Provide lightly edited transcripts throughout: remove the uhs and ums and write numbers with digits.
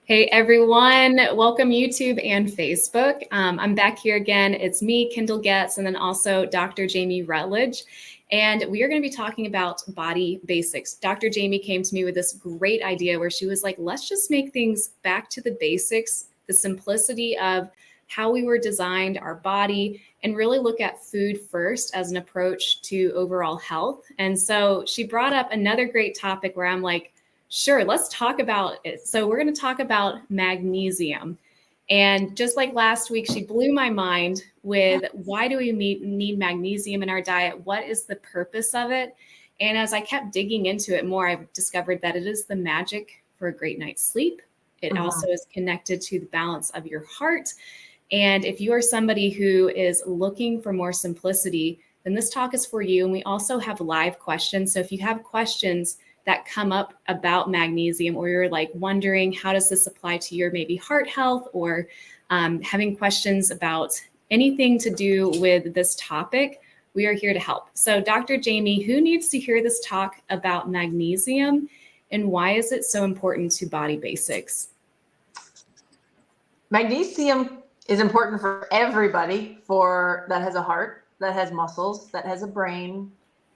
Hey everyone, welcome YouTube and Facebook. I'm back here again. It's me, Kendall Getz, and then also Dr. Jamie Rutledge. And we are going to be talking about body basics. Dr. Jamie came to me with this great idea where she was like, let's just make things back to the basics, the simplicity of how we were designed, our body, and really look at food first as an approach to overall health. And so she brought up another great topic where I'm like, sure, let's talk about it. So we're going to talk about magnesium. And just like last week, she blew my mind with why do we need magnesium in our diet? What is the purpose of it? And as I kept digging into it more, I discovered that it is the magic for a great night's sleep. It also is connected to the balance of your heart. And if you are somebody who is looking for more simplicity, then this talk is for you. And we also have live questions. So if you have questions that come up about magnesium, or you're like wondering how does this apply to your maybe heart health, or having questions about anything to do with this topic, we are here to help. So Dr. Jamie, who needs to hear this talk about magnesium and why is it so important to body basics? Magnesium is important for everybody that has a heart, that has muscles, that has a brain.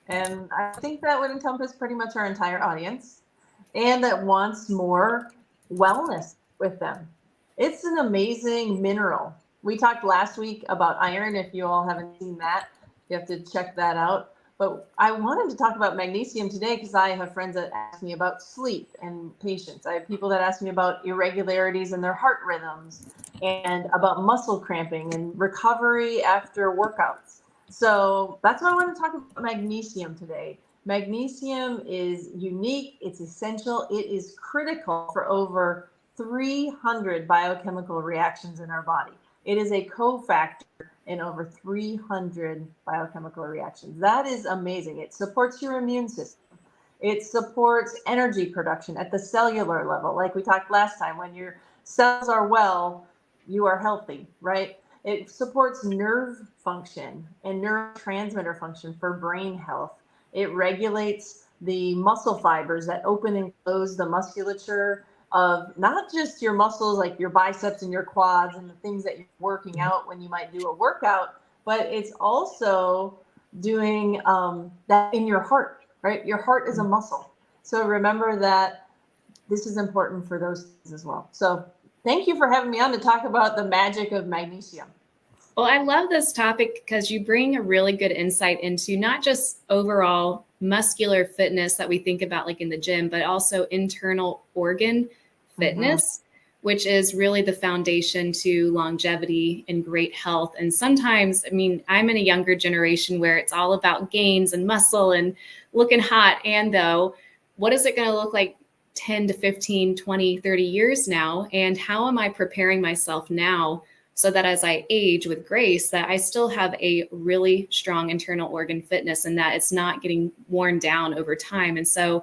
And I think that would encompass pretty much our entire audience, and that wants more wellness with them. It's an amazing mineral. We talked last week about iron. If you all haven't seen that, you have to check that out. But I wanted to talk about magnesium today because I have friends that ask me about sleep and patience. I have people that ask me about irregularities in their heart rhythms and about muscle cramping and recovery after workouts. So that's why I want to talk about magnesium today. Magnesium is unique, it's essential, it is critical for over 300 biochemical reactions in our body. It is a cofactor in over 300 biochemical reactions. That is amazing. It supports your immune system. It supports energy production at the cellular level. Like we talked last time, when your cells are well, you are healthy, right? It supports nerve function and neurotransmitter function for brain health. It regulates the muscle fibers that open and close the musculature of not just your muscles like your biceps and your quads and the things that you're working out when you might do a workout, but it's also doing that in your heart, right? Your heart is a muscle. So remember that this is important for those things as well. So thank you for having me on to talk about the magic of magnesium. Well, I love this topic because you bring a really good insight into not just overall muscular fitness that we think about like in the gym, but also internal organ fitness, which is really the foundation to longevity and great health. And sometimes, I mean, I'm in a younger generation where it's all about gains and muscle and looking hot. And though, what is it going to look like 10 to 15, 20, 30 years now? And how am I preparing myself now so that as I age with grace, that I still have a really strong internal organ fitness and that it's not getting worn down over time? And so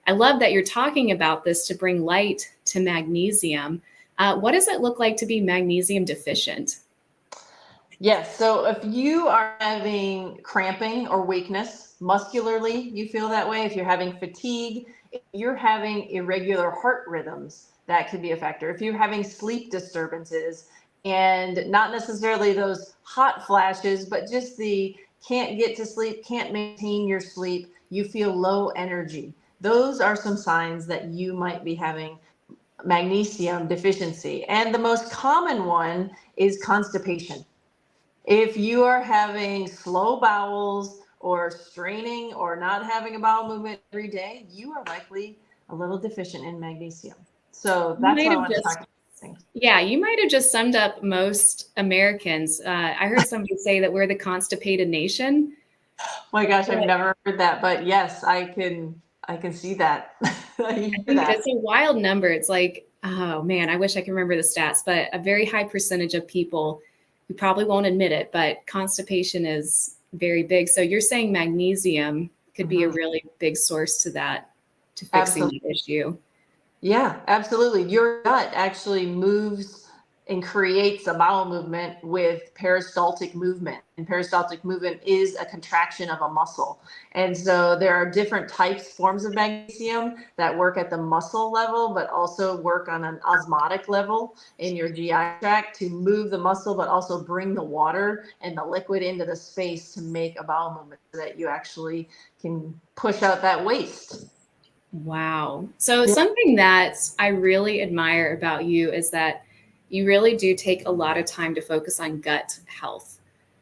I love that you're talking about this to bring light to magnesium. What does it look like to be magnesium deficient? Yes. So if you are having cramping or weakness muscularly, you feel that way. If you're having fatigue, if you're having irregular heart rhythms, that could be a factor. If you're having sleep disturbances, and not necessarily those hot flashes, but just the can't get to sleep, can't maintain your sleep, you feel low energy. Those are some signs that you might be having magnesium deficiency. And the most common one is constipation. If you are having slow bowels or straining or not having a bowel movement every day, you are likely a little deficient in magnesium. So that's why I want to talk about things. Yeah, you might have just summed up most Americans. I heard somebody say that we're the constipated nation. My gosh, I've never heard that, but yes, I can see that. I think it's a wild number. It's like, oh man, I wish I could remember the stats, but a very high percentage of people who probably won't admit it, but constipation is very big. So you're saying magnesium could be a really big source to that, to fixing the issue. Yeah, absolutely. Your gut actually moves and creates a bowel movement with peristaltic movement. And peristaltic movement is a contraction of a muscle. And so there are different forms of magnesium that work at the muscle level, but also work on an osmotic level in your GI tract to move the muscle, but also bring the water and the liquid into the space to make a bowel movement so that you actually can push out that waste. Wow. So something that I really admire about you is that you really do take a lot of time to focus on gut health.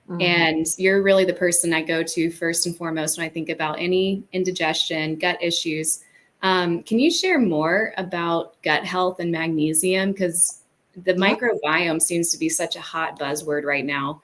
Mm-hmm. And you're really the person I go to first and foremost when I think about any indigestion, gut issues. Can you share more about gut health and magnesium? Because the microbiome seems to be such a hot buzzword right now.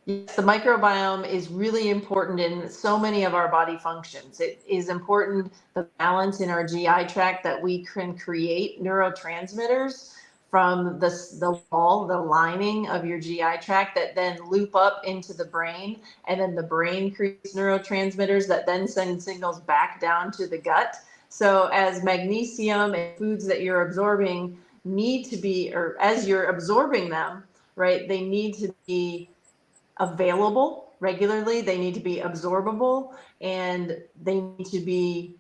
Yes, the microbiome is really important in so many of our body functions. It is important, the balance in our GI tract, that we can create neurotransmitters from the wall, the lining of your GI tract that then loop up into the brain. And then the brain creates neurotransmitters that then send signals back down to the gut. So as magnesium and foods that you're absorbing need to be, or as you're absorbing them, right, they need to be available regularly, they need to be absorbable, and they need to be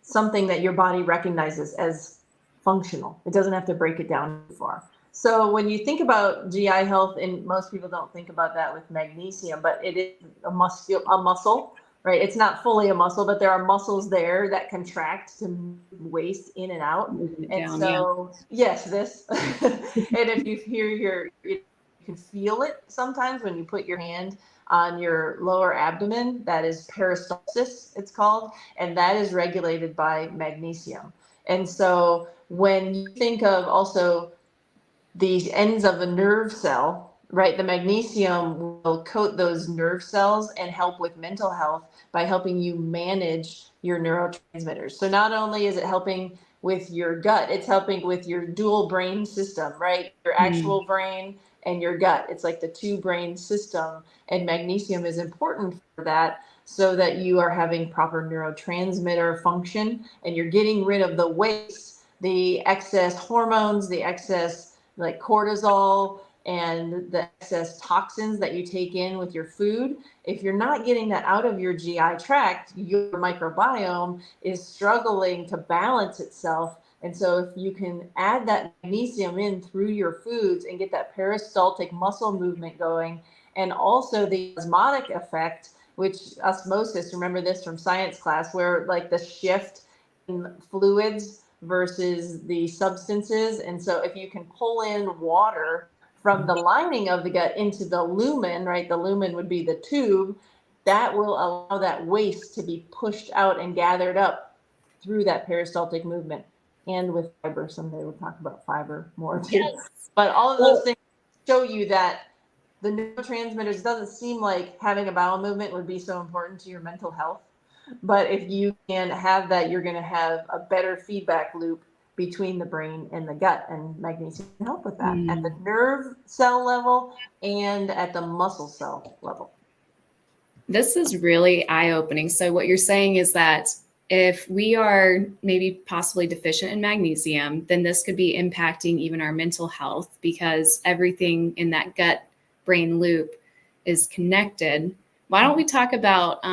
something that your body recognizes as functional. It doesn't have to break it down too far. So when you think about GI health, and most people don't think about that with magnesium, but it is a muscle, right? It's not fully a muscle, but there are muscles there that contract to move waste in and out. Yes, this. And if you hear you can feel it sometimes when you put your hand on your lower abdomen. That is peristalsis, it's called, and that is regulated by magnesium. And so when you think of also the ends of a nerve cell, right, the magnesium will coat those nerve cells and help with mental health by helping you manage your neurotransmitters. So not only is it helping with your gut, it's helping with your dual brain system, right? Your actual brain and your gut. It's like the two brain system, and magnesium is important for that, so that you are having proper neurotransmitter function and you're getting rid of the waste, the excess hormones, the excess like cortisol, and the excess toxins that you take in with your food. If you're not getting that out of your GI tract, your microbiome is struggling to balance itself. And so if you can add that magnesium in through your foods and get that peristaltic muscle movement going, and also the osmotic effect, which osmosis, remember this from science class, where like the shift in fluids versus the substances. And so if you can pull in water from the lining of the gut into the lumen, right? The lumen would be the tube. That will allow that waste to be pushed out and gathered up through that peristaltic movement. And with fiber, someday we'll talk about fiber more too. Yes. But all of those things show you that the neurotransmitters, doesn't seem like having a bowel movement would be so important to your mental health. But if you can have that, you're going to have a better feedback loop between the brain and the gut, and magnesium can help with that at the nerve cell level and at the muscle cell level. This is really eye-opening. So what you're saying is that if we are maybe possibly deficient in magnesium, then this could be impacting even our mental health, because everything in that gut brain loop is connected. Why don't we talk about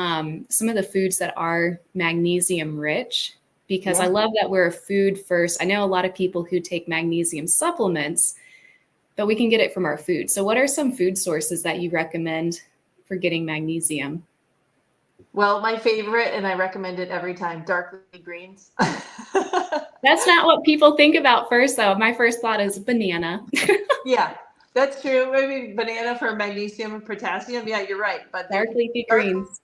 some of the foods that are magnesium rich? Because I love that we're a food first. I know a lot of people who take magnesium supplements, but we can get it from our food. So what are some food sources that you recommend for getting magnesium? Well, my favorite, and I recommend it every time, dark leafy greens. That's not what people think about first, though. My first thought is banana. Yeah, that's true. Maybe banana for magnesium and potassium. Yeah, you're right. But dark leafy greens.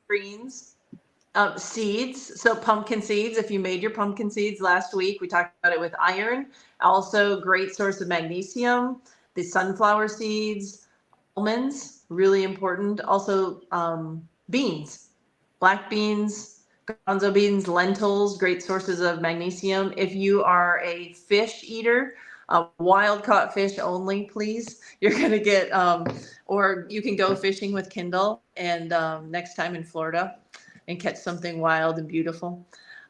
Seeds. So pumpkin seeds, if you made your pumpkin seeds last week, we talked about it with iron. Also great source of magnesium. The sunflower seeds, almonds, really important. Also beans, black beans, garbanzo beans, lentils, great sources of magnesium. If you are a fish eater, wild caught fish only, please. You're going to get, or you can go fishing with Kindle and next time in Florida and catch something wild and beautiful.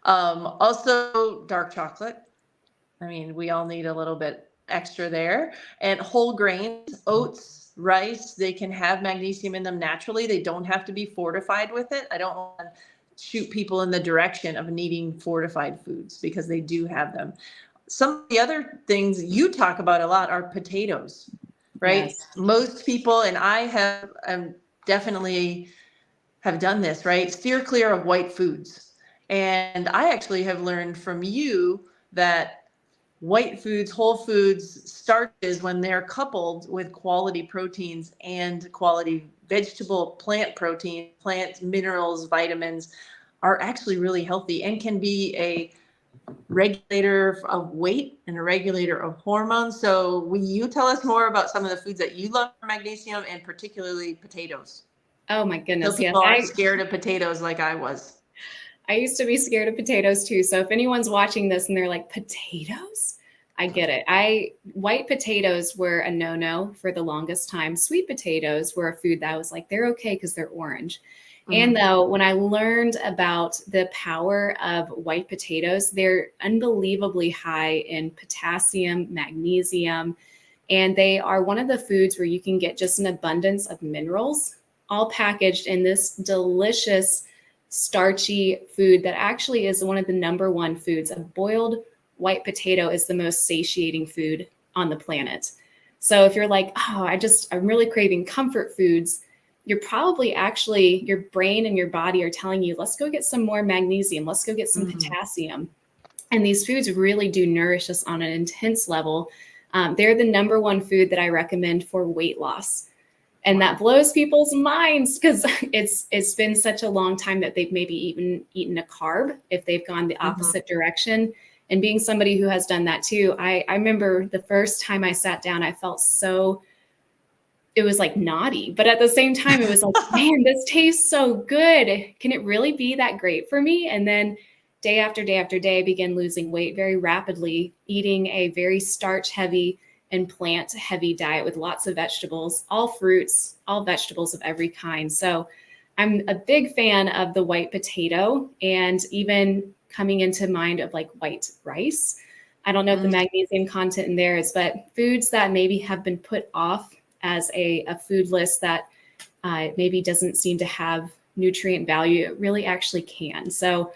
Also dark chocolate. I mean, we all need a little bit extra there. And whole grains, oats, rice, they can have magnesium in them naturally. They don't have to be fortified with it. I don't want to shoot people in the direction of needing fortified foods because they do have them. Some of the other things you talk about a lot are potatoes, right? Yes. Most people, and I have definitely have done this, right? Steer clear of white foods. And I actually have learned from you that white foods, whole foods, starches, when they're coupled with quality proteins and quality vegetable, plant protein, plant minerals, vitamins, are actually really healthy and can be a regulator of weight and a regulator of hormones. So will you tell us more about some of the foods that you love for magnesium, and particularly potatoes? Oh my So goodness. Yes. people aren't scared of potatoes like I was. I used to be scared of potatoes too. So if anyone's watching this and they're like, potatoes? I get it. White potatoes were a no-no for the longest time. Sweet potatoes were a food that I was like, they're okay because they're orange. And though when I learned about the power of white potatoes, they're unbelievably high in potassium, magnesium, and they are one of the foods where you can get just an abundance of minerals, all packaged in this delicious starchy food that actually is one of the number one foods. A boiled white potato is the most satiating food on the planet. So if you're like, oh, I'm really craving comfort foods, you're probably actually, your brain and your body are telling you, let's go get some more magnesium, let's go get some potassium. And these foods really do nourish us on an intense level. They're the number one food that I recommend for weight loss. And that blows people's minds because it's been such a long time that they've maybe even eaten a carb if they've gone the opposite direction. And being somebody who has done that too, I remember the first time I sat down, I felt it was like naughty, but at the same time, it was like, man, this tastes so good. Can it really be that great for me? And then day after day after day, I began losing weight very rapidly, eating a very starch heavy and plant heavy diet with lots of vegetables, all fruits, all vegetables of every kind. So I'm a big fan of the white potato, and even coming into mind of like white rice. I don't know if the magnesium content in there is, but foods that maybe have been put off as a food list that maybe doesn't seem to have nutrient value, it really actually can. So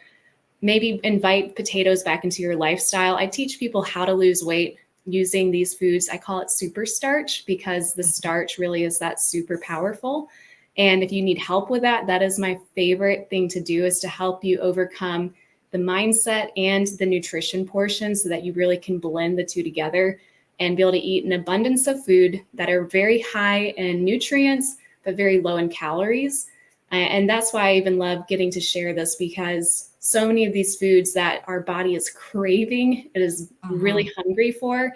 maybe invite potatoes back into your lifestyle. I teach people how to lose weight using these foods. I call it super starch because the starch really is that super powerful. And if you need help with that, that is my favorite thing to do, is to help you overcome the mindset and the nutrition portion so that you really can blend the two together and be able to eat an abundance of food that are very high in nutrients, but very low in calories. And that's why I even love getting to share this, because so many of these foods that our body is craving, it is really hungry for,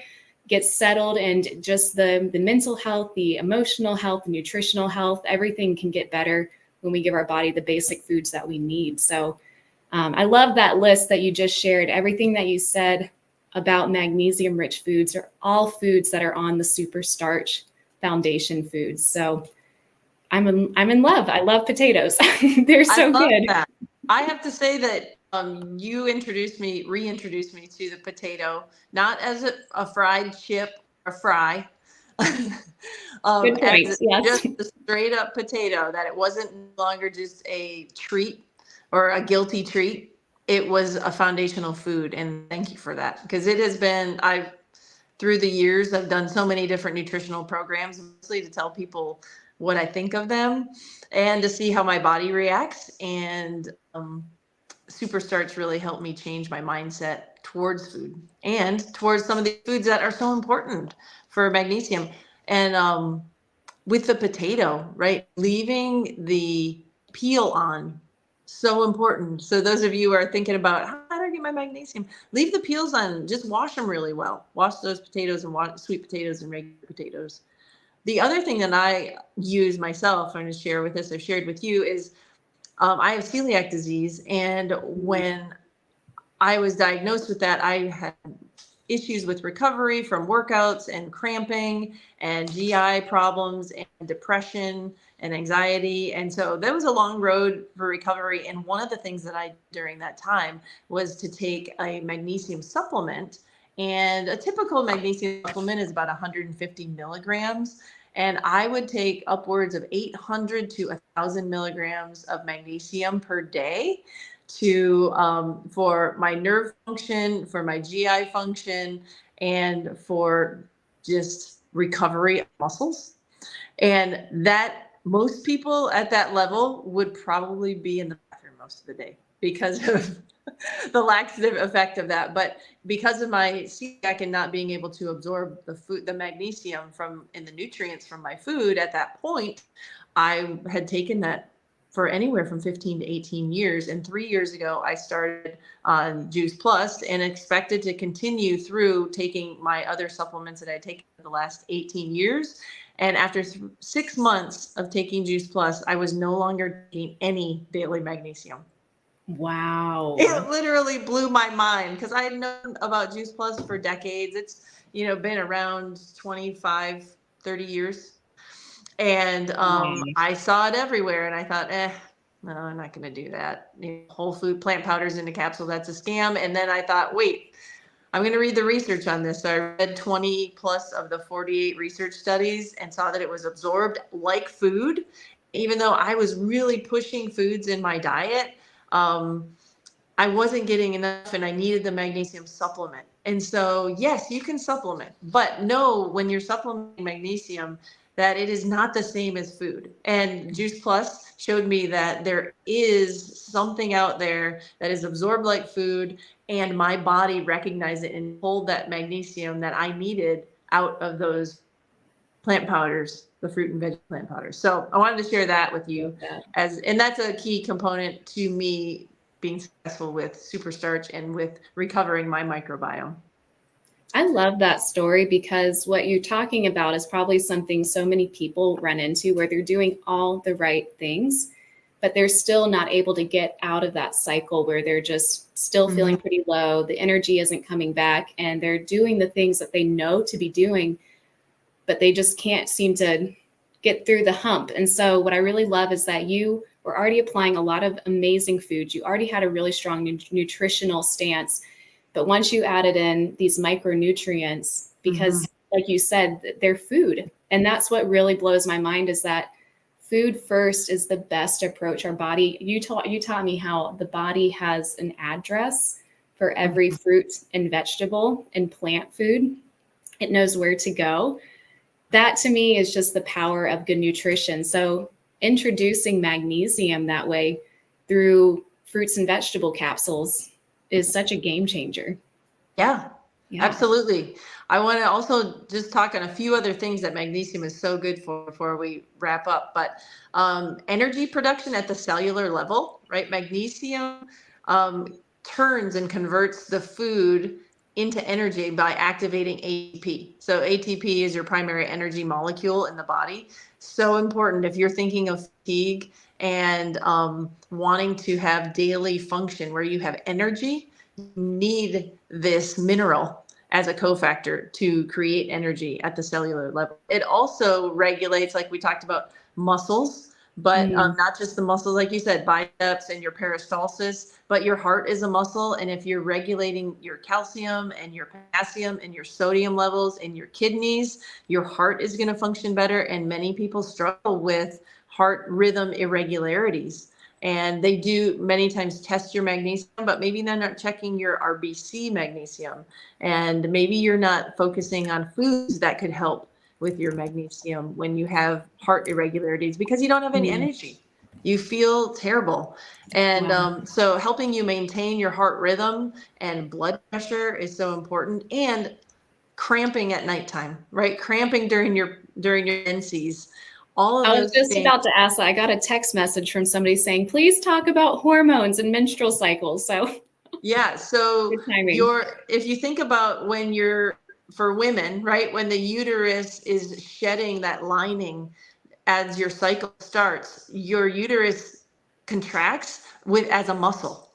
get settled, and just the mental health, the emotional health, the nutritional health, everything can get better when we give our body the basic foods that we need. So I love that list that you just shared. Everything that you said about magnesium rich foods are all foods that are on the Super Starch Foundation Foods. So I'm in love. I love potatoes. They're so good. That. I have to say that you reintroduced me to the potato, not as a fried chip or fry, Good point. as Yes. just a straight up potato, that it wasn't no longer just a treat or a guilty treat. It was a foundational food. And thank you for that, because it has been, through the years, I've done so many different nutritional programs, mostly to tell people what I think of them and to see how my body reacts. And Super Starch really helped me change my mindset towards food and towards some of the foods that are so important for magnesium. And with the potato, right, leaving the peel on, so important. So those of you who are thinking about, how do I get my magnesium, leave the peels on. Just wash them really well. Wash those potatoes, and wash sweet potatoes and regular potatoes. The other thing that I use myself, I'm going to share with this, I've shared with you, is I have celiac disease. And when I was diagnosed with that, I had issues with recovery from workouts and cramping and GI problems and depression and anxiety. And so that was a long road for recovery. And one of the things that I did during that time was to take a magnesium supplement. And a typical magnesium supplement is about 150 milligrams. And I would take upwards of 800 to 1,000 milligrams of magnesium per day to for my nerve function, for my GI function, and for just recovery of muscles. And that most people at that level would probably be in the bathroom most of the day because of the laxative effect of that. But because of my celiac and not being able to absorb the food, the magnesium from and the nutrients from my food at that point, I had taken that for anywhere from 15 to 18 years. And 3 years ago, I started on Juice Plus and expected to continue through taking my other supplements that I taken for the last 18 years. And after 6 months of taking Juice Plus, I was no longer taking any daily magnesium. Wow. It literally blew my mind because I had known about Juice Plus for decades. It's, been around 25, 30 years. And I saw it everywhere and I thought, no, I'm not going to do that. Whole food plant powders in a capsule, that's a scam. And then I thought, wait, I'm going to read the research on this. So I read 20 plus of the 48 research studies and saw that it was absorbed like food. Even though I was really pushing foods in my diet, I wasn't getting enough and I needed the magnesium supplement. And so, yes, you can supplement, but know when you're supplementing magnesium that it is not the same as food. And Juice Plus showed me that there is something out there that is absorbed like food, and my body recognized it and pulled that magnesium that I needed out of those plant powders, the fruit and veg plant powders. So I wanted to share that with you and that's a key component to me being successful with Super Starch and with recovering my microbiome. I love that story because what you're talking about is probably something so many people run into where they're doing all the right things, but they're still not able to get out of that cycle where they're just still feeling pretty low. The energy isn't coming back and they're doing the things that they know to be doing, but they just can't seem to get through the hump. And so what I really love is that you were already applying a lot of amazing foods. You already had a really strong nutritional stance. But once you added in these micronutrients, because like you said, they're food. And that's what really blows my mind is that food first is the best approach. Our body, you taught me how the body has an address for every fruit and vegetable and plant food. It knows where to go. That to me is just the power of good nutrition. So introducing magnesium that way through fruits and vegetable capsules is such a game changer. Yeah, absolutely. I want to also just talk on a few other things that magnesium is so good for before we wrap up. But energy production at the cellular level, right? Magnesium turns and converts the food into energy by activating ATP. So ATP is your primary energy molecule in the body. So important if you're thinking of fatigue and wanting to have daily function where you have energy, you need this mineral as a cofactor to create energy at the cellular level. It also regulates, like we talked about, muscles, but not just the muscles, like you said, biceps and your peristalsis, but your heart is a muscle. And if you're regulating your calcium and your potassium and your sodium levels in your kidneys, your heart is going to function better. And many people struggle with heart rhythm irregularities. And they do many times test your magnesium, but maybe they're not checking your RBC magnesium. And maybe you're not focusing on foods that could help with your magnesium when you have heart irregularities because you don't have any energy. You feel terrible. And so helping you maintain your heart rhythm and blood pressure is so important. And cramping at nighttime, right? Cramping during your menses. All of I was those just things. about to ask that. I got a text message from somebody saying, please talk about hormones and menstrual cycles. So yeah, so good timing. if you think about when for women, right, when the uterus is shedding that lining as your cycle starts, your uterus contracts as a muscle.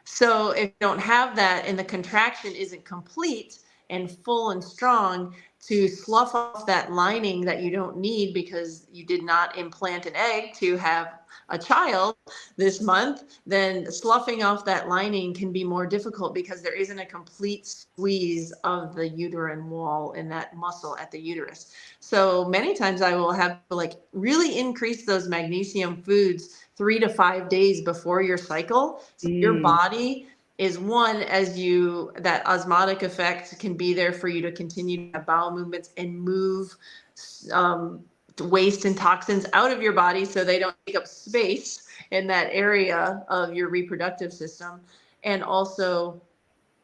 So if you don't have that and the contraction isn't complete and full and strong, to slough off that lining that you don't need because you did not implant an egg to have a child this month, then sloughing off that lining can be more difficult because there isn't a complete squeeze of the uterine wall and that muscle at the uterus. So many times I will have to like really increase those magnesium foods 3 to 5 days before your cycle. So your body is one, as you, that osmotic effect can be there for you to continue to have bowel movements and move waste and toxins out of your body so they don't take up space in that area of your reproductive system. And also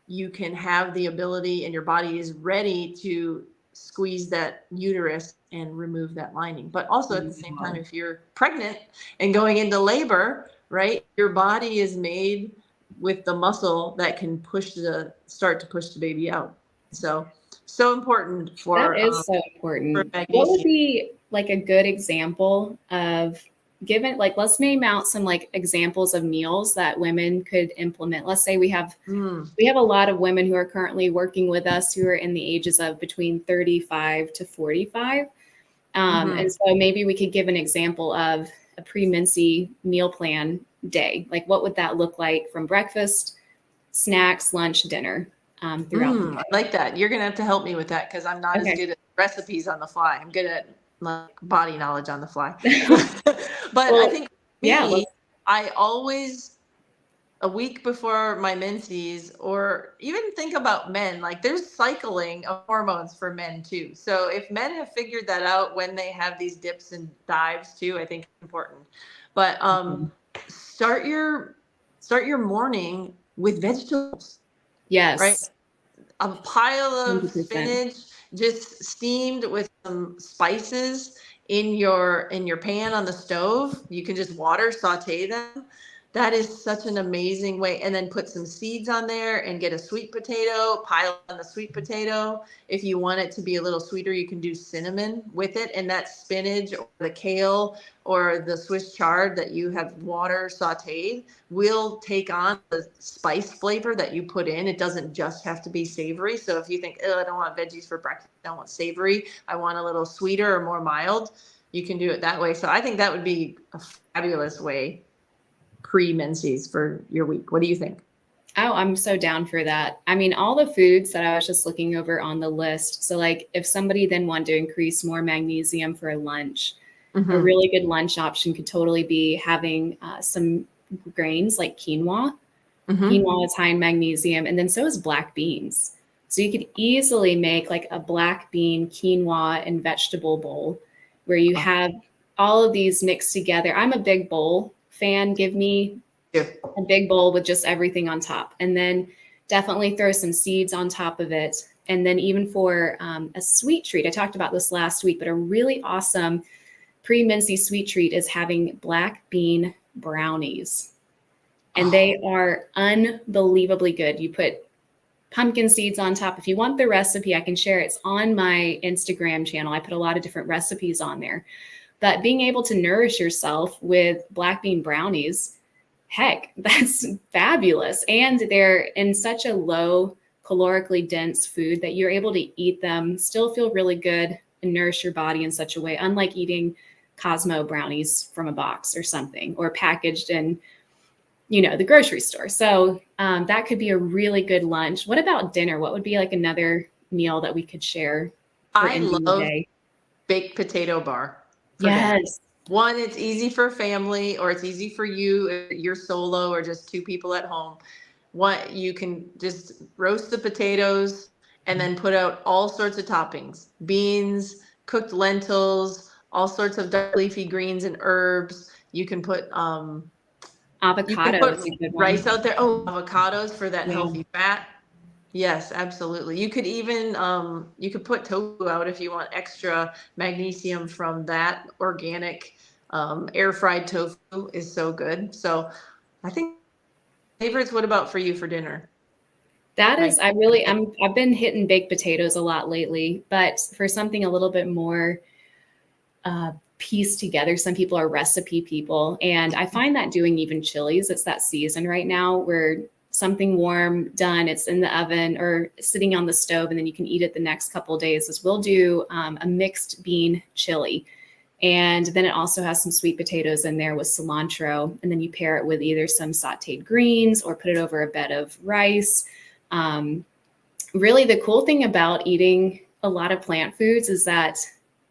you can have the ability and your body is ready to squeeze that uterus and remove that lining. But also at the same time, if you're pregnant and going into labor, right, your body is made with the muscle that can start to push the baby out. So important for that is so important. for What would be like a good example of let's name out some like examples of meals that women could implement. Let's say we have a lot of women who are currently working with us who are in the ages of between 35 to 45. And so maybe we could give an example of a pre-menses meal plan day. Like what would that look like from breakfast, snacks, lunch, dinner throughout the day? I like that. You're going to have to help me with that because I'm not as good at recipes on the fly. I'm good at like body knowledge on the fly. But I think I always, a week before my menses, or even think about men, like there's cycling of hormones for men too. So if men have figured that out when they have these dips and dives too, I think it's important. But start your morning with vegetables. Yes. Right? A pile of 100%. spinach just steamed with some spices in your pan on the stove. You can just saute them. That is such an amazing way. And then put some seeds on there and get a sweet potato, pile on the sweet potato. If you want it to be a little sweeter, you can do cinnamon with it. And that spinach or the kale or the Swiss chard that you have sauteed will take on the spice flavor that you put in. It doesn't just have to be savory. So if you think, I don't want veggies for breakfast, I don't want savory, I want a little sweeter or more mild, you can do it that way. So I think that would be a fabulous way pre-menses for your week. What do you think? Oh, I'm so down for that. I mean, all the foods that I was just looking over on the list. So like if somebody then wanted to increase more magnesium for lunch, a really good lunch option could totally be having some grains like quinoa. Quinoa is high in magnesium, and then so is black beans. So you could easily make like a black bean, quinoa, and vegetable bowl where you have all of these mixed together. I'm a big bowl fan. Give me a big bowl with just everything on top, and then definitely throw some seeds on top of it. And then even for a sweet treat, I talked about this last week, but a really awesome pre-menses sweet treat is having black bean brownies. And they are unbelievably good. You put pumpkin seeds on top. If you want the recipe, I can share it. It's on my Instagram channel. I put a lot of different recipes on there. But being able to nourish yourself with black bean brownies, heck, that's fabulous. And they're in such a low calorically dense food that you're able to eat them, still feel really good, and nourish your body in such a way, unlike eating Cosmo brownies from a box or something, or packaged in, the grocery store. So that could be a really good lunch. What about dinner? What would be like another meal that we could share? I love baked potato bar. Yes. One, it's easy for family, or it's easy for you if you're solo or just two people at home. One, you can just roast the potatoes and then put out all sorts of toppings, beans, cooked lentils, all sorts of dark leafy greens and herbs. You can put avocado, rice out there. Oh, avocados for that healthy fat. Yes, absolutely. You could even you could put tofu out if you want extra magnesium from that. Organic air fried tofu is so good. So I think favorites. What about for you for dinner? That is, I've been hitting baked potatoes a lot lately, but for something a little bit more pieced together, some people are recipe people. And I find that doing even chilies, it's that season right now where something warm done. It's in the oven or sitting on the stove, and then you can eat it the next couple of days. Is we'll do a mixed bean chili. And then it also has some sweet potatoes in there with cilantro. And then you pair it with either some sauteed greens or put it over a bed of rice. Really, the cool thing about eating a lot of plant foods is that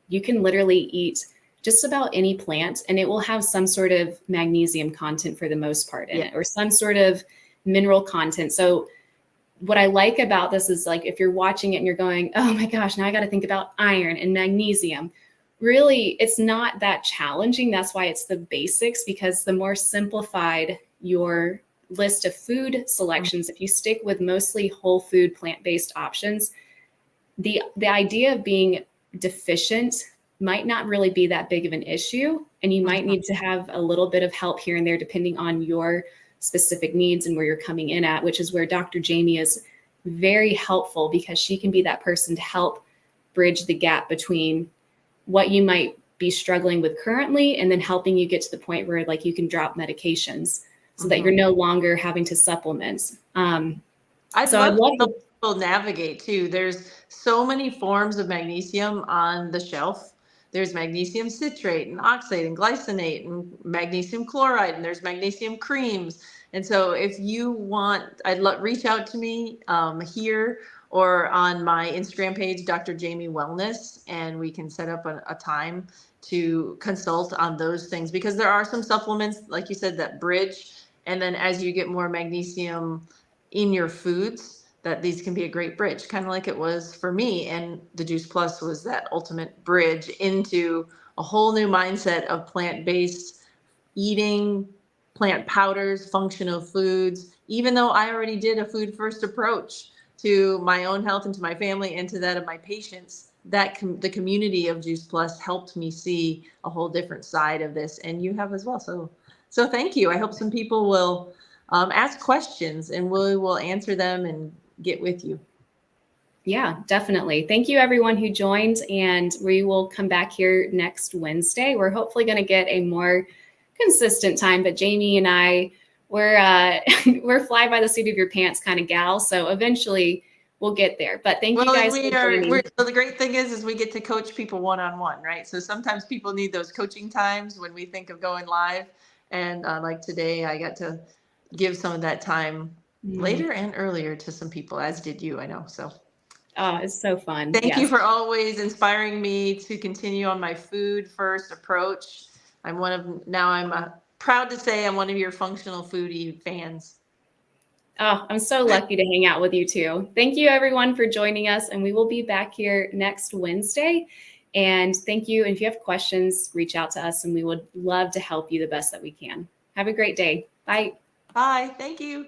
you can literally eat just about any plant and it will have some sort of magnesium content for the most part in it, or some sort of mineral content. So what I like about this is, like, if you're watching it and you're going, oh my gosh, now I got to think about iron and magnesium. Really, it's not that challenging. That's why it's the basics, because the more simplified your list of food selections, if you stick with mostly whole food, plant-based options, the idea of being deficient might not really be that big of an issue. And you might need to have a little bit of help here and there, depending on your specific needs and where you're coming in at, which is where Dr. Jamie is very helpful, because she can be that person to help bridge the gap between what you might be struggling with currently and then helping you get to the point where, like, you can drop medications so that you're no longer having to supplement. I'd love to people navigate too. There's so many forms of magnesium on the shelf. There's magnesium citrate and oxalate and glycinate and magnesium chloride, and there's magnesium creams. And so if you want, reach out to me here or on my Instagram page, Dr. Jamie Wellness, and we can set up a time to consult on those things, because there are some supplements, like you said, that bridge. And then as you get more magnesium in your foods, that these can be a great bridge, kind of like it was for me. And the Juice Plus was that ultimate bridge into a whole new mindset of plant-based eating, plant powders, functional foods, even though I already did a food first approach to my own health and to my family and to that of my patients. That the community of Juice Plus helped me see a whole different side of this, and you have as well. So thank you. I hope some people will ask questions, and we will answer them and get with you. Yeah, definitely. Thank you, everyone who joined, and we will come back here next Wednesday. We're hopefully going to get a more consistent time, but Jamie and I, we're fly by the seat of your pants kind of gals, so eventually we'll get there. But thank you guys for joining. So the great thing is we get to coach people one-on-one, right? So sometimes people need those coaching times when we think of going live, and like today, I got to give some of that time later and earlier to some people, as did you, I know. So it's so fun. Thank you for always inspiring me to continue on my food first approach. I'm proud to say I'm one of your functional foodie fans. Oh, I'm so lucky to hang out with you too. Thank you, everyone, for joining us, and we will be back here next Wednesday. And thank you. And if you have questions, reach out to us, and we would love to help you the best that we can. Have a great day. Bye. Bye. Thank you.